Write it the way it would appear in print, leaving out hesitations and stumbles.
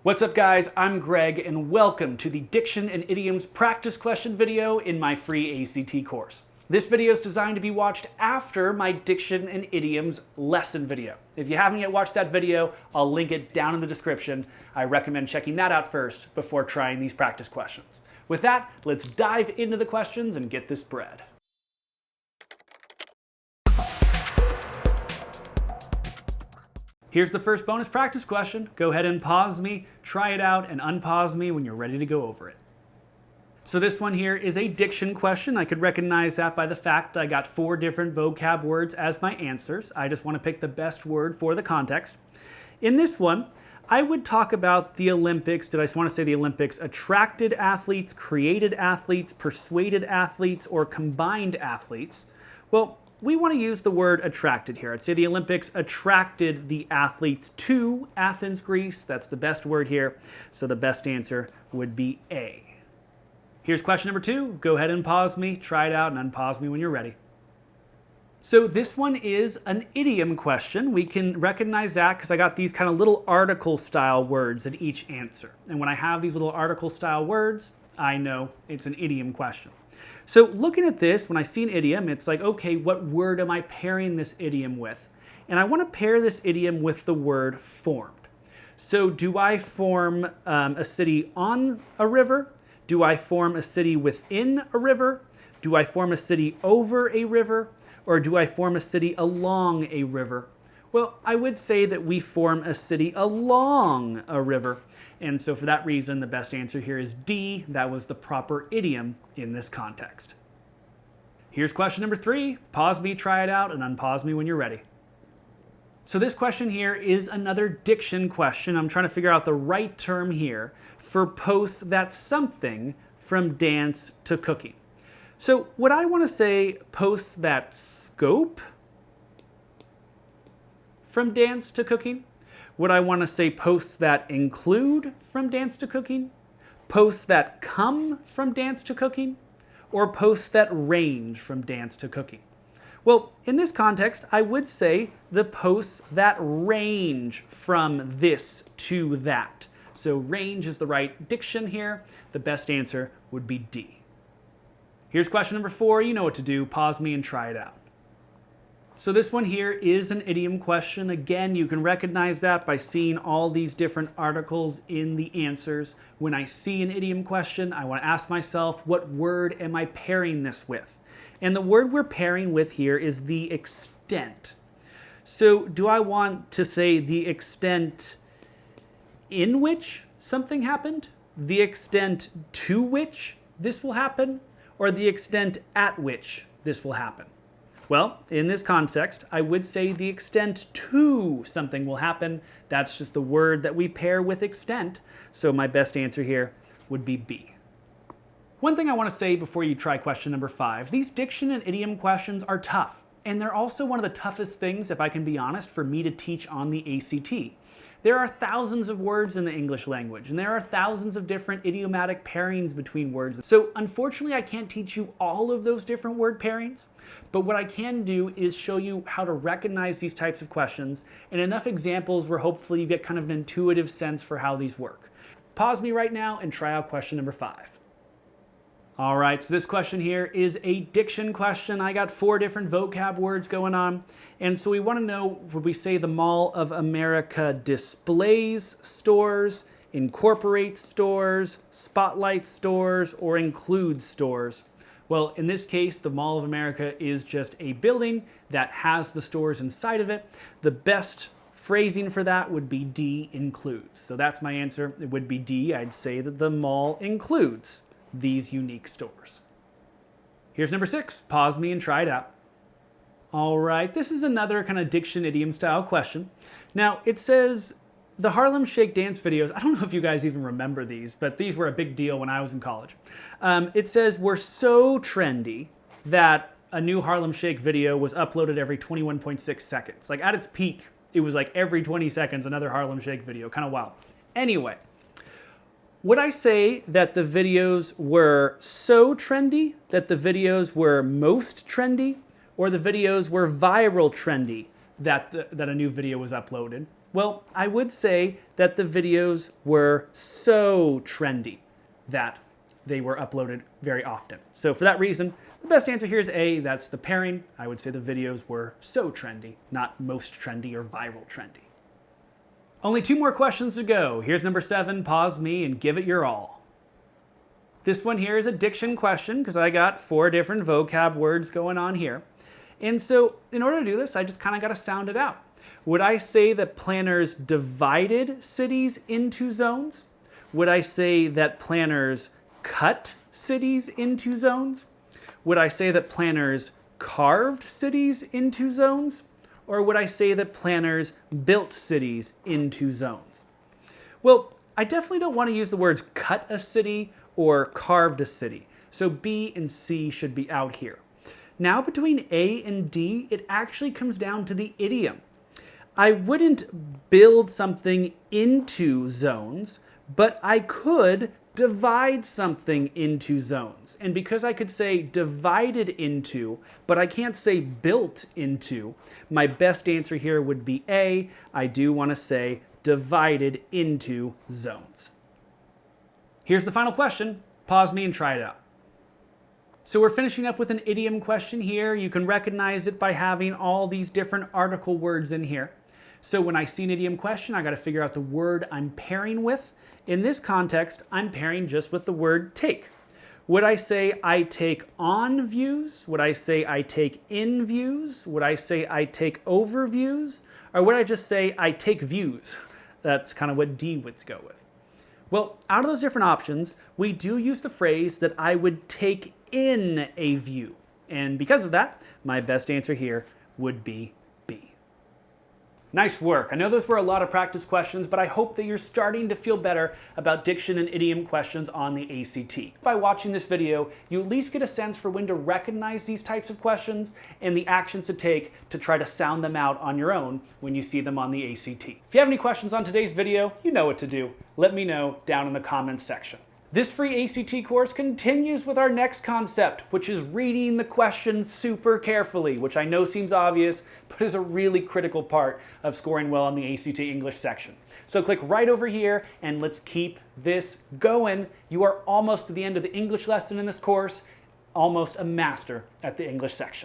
What's up guys, I'm Greg and welcome to the Diction and Idioms practice question video in my free ACT course. This video is designed to be watched after my Diction and Idioms lesson video. If you haven't yet watched that video, I'll link it down in the description. I recommend checking that out first before trying these practice questions. With that, let's dive into the questions and get this bread. Here's the first bonus practice question. Go ahead and pause me, try it out, and unpause me when you're ready to go over it. So this one here is a diction question. I could recognize that by the fact I got 4 different vocab words as my answers. I just want to pick the best word for the context. In this one, I would talk about the Olympics. Did I just want to say the Olympics attracted athletes, created athletes, persuaded athletes, or combined athletes? Well, we want to use the word attracted here. I'd say the Olympics attracted the athletes to Athens, Greece. That's the best word here. So the best answer would be A. Here's question number 2. Go ahead and pause me, try it out, and unpause me when you're ready. So this one is an idiom question. We can recognize that because I got these kind of little article style words at each answer. And when I have these little article style words, I know it's an idiom question. So looking at this, when I see an idiom, it's like, okay, what word am I pairing this idiom with? And I want to pair this idiom with the word formed. So do I form a city on a river? Do I form a city within a river? Do I form a city over a river? Or do I form a city along a river? Well, I would say that we form a city along a river. And so for that reason, the best answer here is D. That was the proper idiom in this context. Here's question number 3. Pause me, try it out, and unpause me when you're ready. So this question here is another diction question. I'm trying to figure out the right term here for posts that something from dance to cooking. So would I want to say posts that scope from dance to cooking? Would I want to say posts that include from dance to cooking? Posts that come from dance to cooking? Or posts that range from dance to cooking? Well, in this context, I would say the posts that range from this to that. So range is the right diction here. The best answer would be D. Here's question number 4. You know what to do. Pause me and try it out. So this one here is an idiom question. Again, you can recognize that by seeing all these different articles in the answers. When I see an idiom question, I want to ask myself, what word am I pairing this with? And the word we're pairing with here is the extent. So do I want to say the extent in which something happened? The extent to which this will happen? Or the extent at which this will happen? Well, in this context, I would say the extent to something will happen. That's just the word that we pair with extent. So my best answer here would be B. One thing I want to say before you try question number 5, these diction and idiom questions are tough. And they're also one of the toughest things, if I can be honest, for me to teach on the ACT. There are thousands of words in the English language, and there are thousands of different idiomatic pairings between words. So unfortunately, I can't teach you all of those different word pairings, but what I can do is show you how to recognize these types of questions and enough examples where hopefully you get kind of an intuitive sense for how these work. Pause me right now and try out question number 5. All right, so this question here is a diction question. I got 4 different vocab words going on. And so we want to know, would we say the Mall of America displays stores, incorporates stores, spotlights stores, or includes stores? Well, in this case, the Mall of America is just a building that has the stores inside of it. The best phrasing for that would be D, includes. So that's my answer. It would be D. I'd say that the mall includes these unique stores. Here's number 6. Pause me and try it out. All right, this is another kind of diction idiom style question. Now, it says the Harlem Shake dance videos, I don't know if you guys even remember these, but these were a big deal when I was in college. It says we're so trendy that a new Harlem Shake video was uploaded every 21.6 seconds. Like at its peak, it was like every 20 seconds, another Harlem Shake video, kind of wild. Anyway, would I say that the videos were so trendy that the videos were most trendy, or the videos were viral trendy that a new video was uploaded? Well, I would say that the videos were so trendy that they were uploaded very often. So for that reason, the best answer here is A, that's the pairing. I would say the videos were so trendy, not most trendy or viral trendy. Only 2 more questions to go. Here's number 7, pause me and give it your all. This one here is a diction question because I got 4 different vocab words going on here. And so in order to do this, I just kind of got to sound it out. Would I say that planners divided cities into zones? Would I say that planners cut cities into zones? Would I say that planners carved cities into zones? Or would I say that planners built cities into zones? Well, I definitely don't want to use the words cut a city or carved a city. So B and C should be out here. Now between A and D, it actually comes down to the idiom. I wouldn't build something into zones, but I could divide something into zones. And because I could say divided into, but I can't say built into, my best answer here would be A. I do want to say divided into zones. Here's the final question. Pause me and try it out. So we're finishing up with an idiom question here. You can recognize it by having all these different article words in here. So when I see an idiom question, I got to figure out the word I'm pairing with. In this context, I'm pairing just with the word take. Would I say I take on views? Would I say I take in views? Would I say I take over views? Or would I just say I take views? That's kind of what D would go with. Well, out of those different options, we do use the phrase that I would take in a view. And because of that, my best answer here would be B. Nice work. I know those were a lot of practice questions, but I hope that you're starting to feel better about diction and idiom questions on the ACT. By watching this video, you at least get a sense for when to recognize these types of questions and the actions to take to try to sound them out on your own when you see them on the ACT. If you have any questions on today's video, you know what to do. Let me know down in the comments section. This free ACT course continues with our next concept, which is reading the questions super carefully, which I know seems obvious, but is a really critical part of scoring well on the ACT English section. So click right over here and let's keep this going. You are almost to the end of the English lesson in this course, almost a master at the English section.